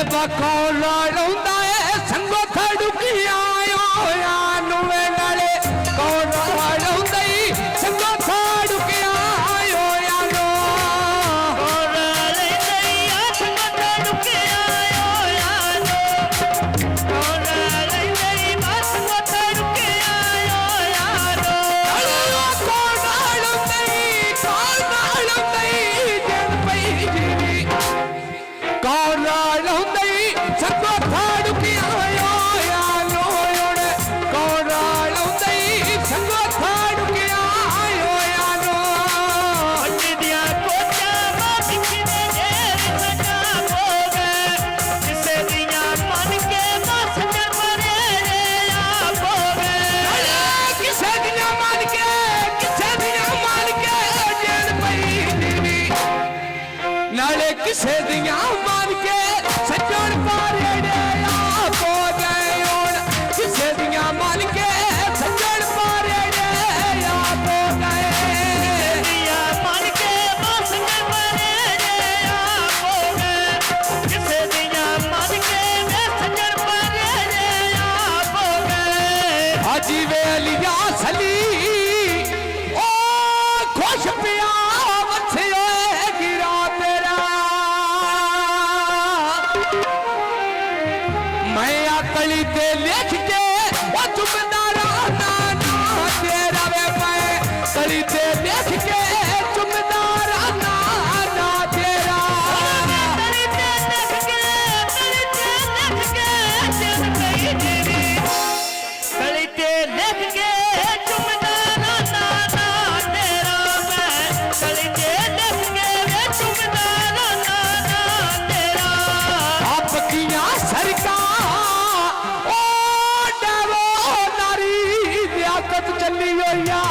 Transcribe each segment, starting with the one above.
नाले बाको लड़ौंदा है संगो खड़ुकिया आयो वे नाले कौन लड़ौंदा संगो खड़ुकिया आयो यानो कौन लड़ौंदा संगो खड़ुकिया आयो यानो कौन लड़ौंदा संगो खड़ुकिया आयो यानो कौन लड़ौंदा जन पई जीवी कौन लड़ौंदा संगो खड़ुकिया आयो यानो कौन लड़ौंदा संगो खड़ुकिया आयो यानो दिया कोचा बात किने जेर सजा होगे जिसे दिया मन के बस जर मरे रे आप होगे किसे दिया मान के जेल पई दीवी नाले किसे दिया मान के सजन पारे रे आप हो गए किसे दिया मान के सजन पारे रे आप हो गए दिया मन के बस जर मरे रे आप होगे जिसे दिया मन के बस जर मरे रे आप होगे हाजी वेलिया सली ओ खुश पिया वछयो गिरा तेरा मैं आकली ते लिख के वो चुमदारा नाना तेरा वे मैं कली ते लिख के चुमदारा नाना तेरा कली ते लिख के जन पई जीवी कली ते लिख के चुमदारा नाना तेरा मैं कली ते लिख के चुमदारा नाना तेरा आप किया सरका ओ डरो नारी लियाकत चली होया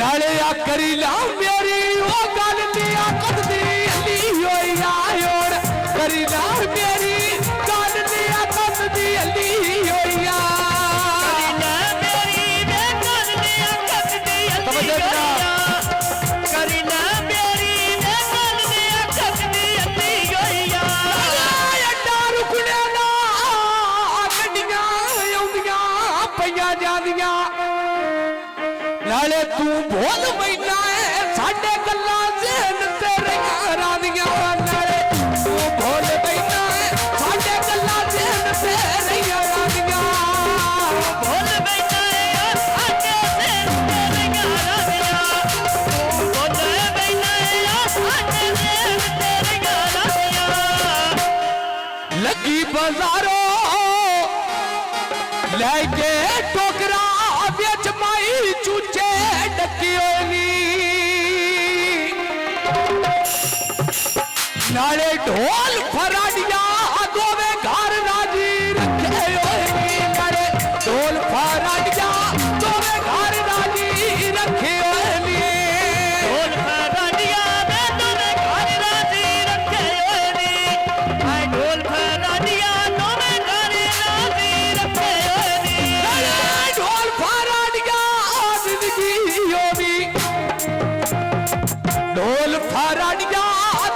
लड़िया करी ला मेरी ओ गल लियाकत दी अली होया और करी ला मेरी गल लियाकत दी अली होया करीना मेरी वे कर दिया कत दी अली होया करीना मेरी वे कर दिया कत दी अली होया अड्डा रुकने ना गड्डियां आउंदियां पईयां जांदियां नाले तू बोल मैना है साडे गल्लां जेन तेरे घरां दियां नाले तू बोल मैना है साडे गल्लां जेन तेरे घरां दियां बोल बैठा है आके से तेरे घरां दिया बोल बैठा है आके से तेरे घरां दिया लगी बाजारों लेके टोकरा बेच माई चूचे डकियोनी नाले ढोल फराडिया दोवे घर राजी रखे होनी नाले ढोल फराडिया दोवे घर राजी रखे होनी ढोल फराडिया में तोरे घर राजी रखे होनी आए ढोल फराडिया तोरे घर राजी रखे होनी ढोल फराडिया जिंदगी होनी ढोल फराडिया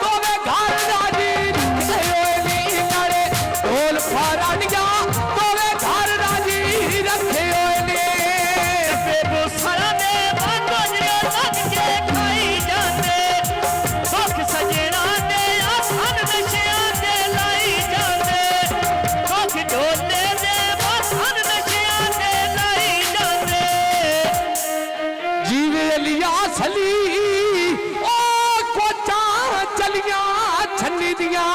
दोवे घर राजी रखे होनी नाले ढोल फराडिया दोवे घर राजी रखे होनी बेबू सारा दे बांगोजरे लग के खाई जाते सुख सजना दे आसन नशिया दे लाई जाते सुख ढोले दे आसन नशिया दे लाई जाते जीवे लिया सली ओ कोचा चलिया छन्नी दिया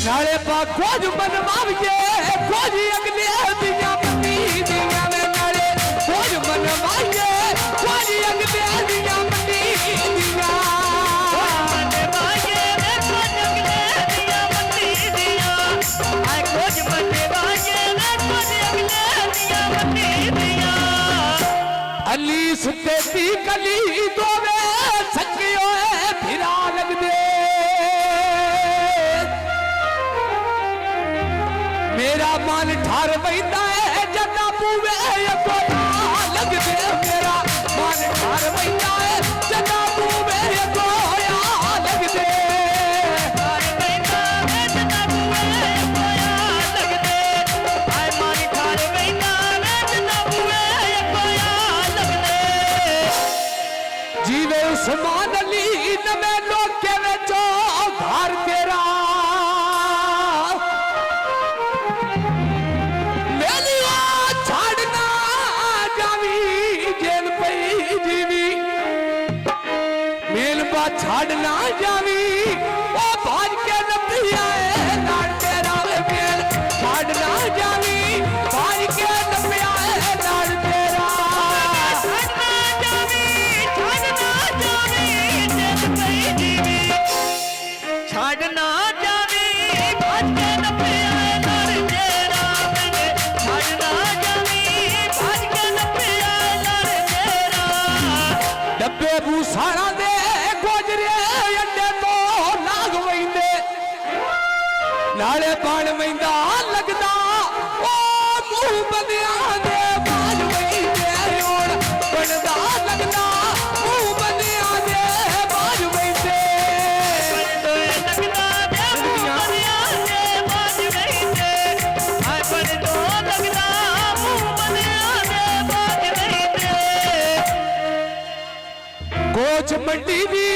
नाले पा खोज बनवाविए खोज अगले दिया मनी दिया वे नाले खोज बनवाइए खोज अगले दिया मनी दिया मने बाजे रे खोज अगले दिया मनी दिया आए खोज मने बाजे रे खोज अगले दिया मनी दिया अली सुते दी कली दोवे सकियो फिरा लग दे मेरा मन ठार बैठा है जदा पूवे कोटा लग दे मेरा ਮਨ ਠਾਰ ਪੈਂਦਾ ਏ ਜਦੋਂ ਬੂਵੇ ਕੋਇਆ ਲੱਗਦੇ ਠਾਰ ਪੈਂਦਾ ਵੇ ਜਦੋਂ ਬੂਵੇ ਕੋਇਆ ਲੱਗਦੇ ਹਾਏ ਮਨ ਠਾਰ ਪੈਂਦਾ ਵੇ ਜਦੋਂ ਬੂਵੇ ਕੋਇਆ ਲੱਗਦੇ ਜੀਵੇ ਉਸਮਾਨ ਅਲੀ ਨਵੇਂ ਲੋਕੇ ਵਿੱਚੋਂ ਘਰ ਤੇਰਾ ਮੇਲੀਆ ਛੱਡਣਾ ਜਾਵੀ ਜੇਲ ਪਈ ਜੀਵੀ ਮੇਲ ਬਾ ਛੱਡਣਾ ਜਾਵੀ ਉਹ ਭਾਜ ਕੇ ਨੱਪਿਆ ਏ ਨਾਲ ਤੇਰਾ ਮੇਲ ਛੱਡਣਾ ਜਾਵੀ ਭਾਜ ਕੇ ਨੱਪਿਆ ਏ ਨਾਲ ਤੇਰਾ ਛੱਡ ਨਾ ਜਾਵੀਂ ਭੱਜ ਕੇ ਨੱਪਿਆ ਲੜ ਤੇਰਾ ਮੈਨੇ ਛੱਡ ਨਾ ਜਾਵੀਂ ਭੱਜ ਕੇ ਨੱਪਿਆ ਲੜ ਤੇਰਾ ਡੱਬੇ ਭੂਸਾਣਾ ਦੇ ਗੋਜਰੇ ਅੰਡੇ ਤੋਂ ਲਾਗ ਵੈਂਦੇ ਨਾਲੇ ਬਣ ਵੈਂਦਾ ਲੱਗਦਾ ਉਹ ਮੂੰਹ ਬੰਦਿਆਂ ਦੇ ਬਾਜ ਵੈਂਦੇ ਹੁਣ ਬਣਦਾ ਲੱਗਦਾ ਮੂੰਹ ਬੰਦਿਆਂ ਦੇ ਬਾਜ ਵੈਂਦੇ ਕੋਚ ਮੰਡੀ ਦੀ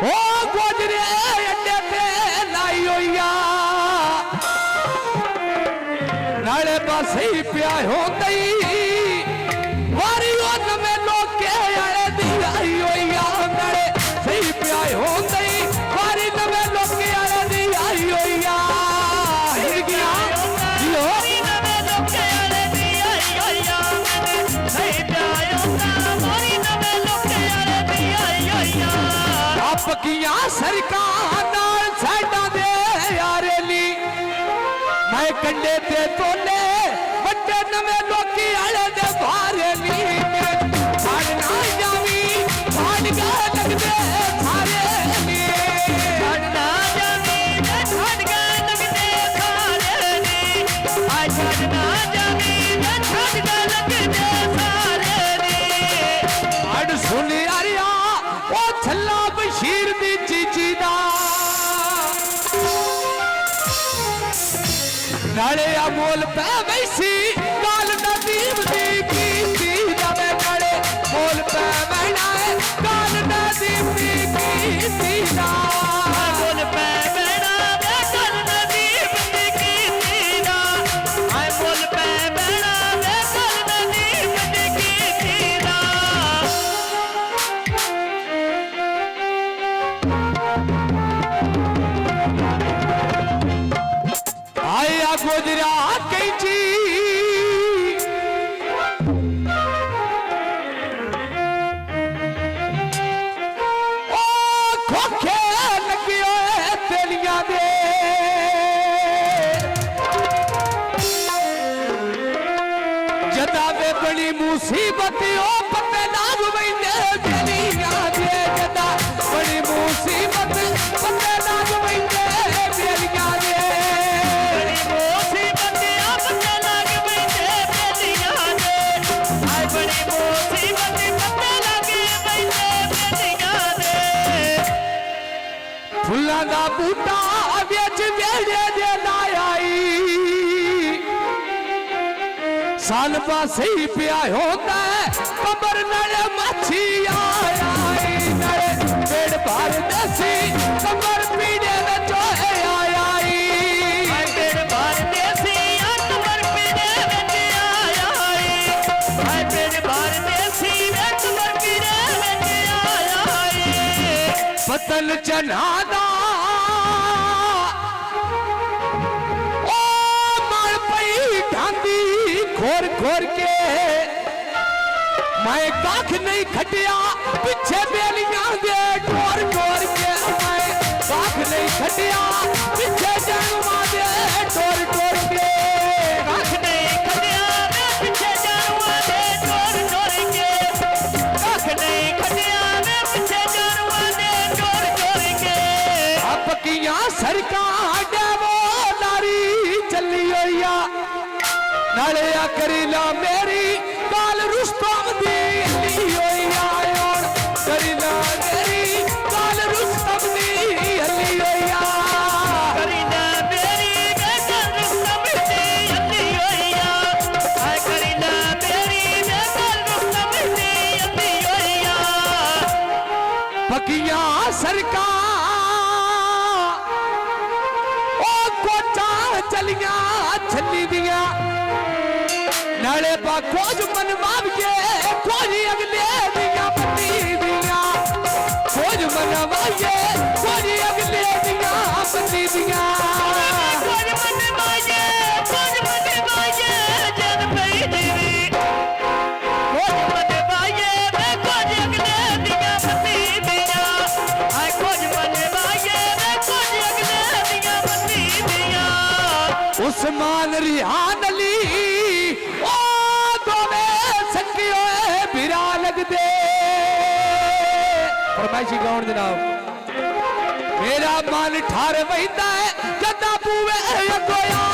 ਉਹ ਗੋਜਰੇ ਅੱਡੇ ਤੇ ਲਾਈ ਹੋਈ ਆ ਨਾਲੇ ਪਾਸੇ ਹੀ ਪਿਆ ਹੁੰਦਾ ਈ ਵਾਰੀ ਉਹ ਨਵੇਂ ਲੋਕੇ ਵਾਲੇ ਦੀ ਆਈ ਹੋਈ ਆ ਨਾਲੇ ਸਹੀ ਪਿਆ ਹੁੰਦਾ ਈ ਵਾਰੀ ਨਵੇਂ ਲੋਕੇ ਵਾਲੇ ਦੀ ਆਈ ਹੋਈ ਆ ਹਿਰ ਗਿਆ ਜਿਓ ਨਵੇਂ ਲੋਕੇ ਵਾਲੇ ਦੀ ਆਈ ਹੋਈ ਆ ਮੈਨੇ ਸਹੀ ਪਿਆ ਹੁੰਦਾ ਮੋਰੀ ਨਵੇਂ ਲੋਕੇ ਵਾਲੇ ਦੀ ਆਈ ਹੋਈ ਆ ਪੱਕੀਆਂ ਸਰਕਾਂ ਨਾਲ ਸਾਡਾ ਦੇ ਯਾਰੇ ਲਈ ਮੈਂ ਕੰਡੇ ਤੇ ਤੋਲੇ ਵੱਡੇ ਨਵੇਂ ਲੋਕੀ ਵਾਲੇ ਦੇ ਬਾਰੇ ਲਈ ਛੱਡ ਨਾ ਜਾਵੀਂ ਛੱਡ ਕੇ ਲੱਗਦੇ ਸਾਰੇ ਲਈ ਛੱਡ ਨਾ ਜਾਵੀਂ ਵੇ ਛੱਡ ਕੇ ਲੱਗਦੇ ਸਾਰੇ ਨੀ ਆ ਛੱਡ ਨਾ ਜਾਵੀਂ ਵੇ ਛੱਡ ਕੇ ਲੱਗਦੇ ਸਾਰੇ ਨੀ ਅੜ ਸੁਣ ਅਰਿਆ ਉਹ ਛੱਲਾ ਬਸ਼ੀਰ ਦੀ ਚੀਚੀ ਦਾ ਨਾਲੇ ਆ ਮੋਲ ਪੈ ਵੈਸੀ ਕਾਲ ਨਦੀਮ ਦੀ ਕੀਤੀ ਜਾਵੇ ਨਾਲੇ ਮੋਲ ਪੈ ਬੈਣਾ ਏ ਕਾਲ ਨਦੀਮ ਦੀ ਕੀਤੀ ਦਾ ਬੋਲ ਪੈ ਬੈਣਾ ਵੇ ਕੱਲ ਨਦੀਪ ਦੀ ਕੀਤੀ ਦਾ ਆਏ ਬੋਲ ਪੈ ਬੈਣਾ ਵੇ ਕੱਲ ਨਦੀਪ ਦੀ ਕੀਤੀ ਦਾ ਆਇਆ ਗੁਜਰਾ ਕੈਂਚੀ ਉਹ ਖੋਖੇ ਲੱਗੇ ਓਏ ਤੇਲੀਆਂ ਦੇ ਜਦਾ ਵੇ ਬੜੀ ਮੁਸੀਬਤ ਉਹ ਪੱਤੇ ਲਾਗ ਵੈਂਦੇ ਤੇਲੀਆਂ ਦੇ ਜਦਾ ਬੜੀ ਮੁਸੀਬਤ ਪੱਤੇ ਲਾਗ ਵੈਂਦੇ ਤੇਲੀਆਂ ਦੇ ਬੜੀ ਮੁਸੀਬਤ ਆ ਪੱਤੇ ਲੱਗ ਪੈਂਦੇ ਬੇਲੀਆਂ ਦੇ ਆਏ ਬੜੀ ਮੁਸੀਬਤ ਪੱਤੇ ਲੱਗ ਪੈਂਦੇ ਬੇਲੀਆਂ ਦੇ ਫੁੱਲਾਂ ਦਾ ਬੂਟਾ ਵਿੱਚ ਵੇੜੇ ਦੇ ਲਾਈ ਸਾਲ ਪਾਸੇ ਹੀ ਪਿਆ ਹੁੰਦਾ ਕਬਰ ਨਾਲ ਮੱਛੀ ਆਈ ਨਾਲੇ ਪੇੜ ਭਰ ਦੇਸੀ ਕਬਰ ਪੀੜੇ ਵਿੱਚ ਆਈ ਆਏ ਪੇੜ ਭਰ ਦੇਸੀ ਕਬਰ ਪੀੜੇ ਵਿੱਚ ਆਈ ਆਏ ਪੇੜ ਭਰ ਦੇਸੀ ਕਬਰ ਪੀੜੇ ਵਿੱਚ ਆਈ ਪਤਲ ਚਨਾ ਦਾ खोर खोर के मैं काख नहीं खटिया पीछे बेलियां दे ठोर ठोर के मैं काख नहीं खटिया पीछे जानवा दे ठोर ठोर के काख नहीं खटिया मैं पीछे जानवा दे ठोर ठोर के काख नहीं खटिया मैं पीछे जानवा दे ठोर ठोर के अब किया सरकार देवो नारी चली होया नाले करी ला मेरी काल चलियां छली दिया नाले पा खोज मनवाइए खोज अगले दिया पति दिया खोज मनवाइए खोज अगले दिया पति दिया ਕੁਝ ਮਨ ਮਾਏ ਜਨ ਪਈ ਜੀਵੀ ਕੁਝ ਮਨ ਮਾਏ ਵੇ ਕੁਝ ਅਗਲੇ ਦੀਆਂ ਪਤੀ ਦੀਆਂ ਹਾਏ ਕੁਝ ਮਨ ਮਾਏ ਵੇ ਕੁਝ ਅਗਲੇ ਦੀਆਂ ਪਤੀ ਦੀਆਂ उस्मान रिहान अली ओ दोवे सखी ओए बिरा लग दे फरमाइशी गाउन जनाब मेरा मन ठार वहीदा है जदा पूवे गोया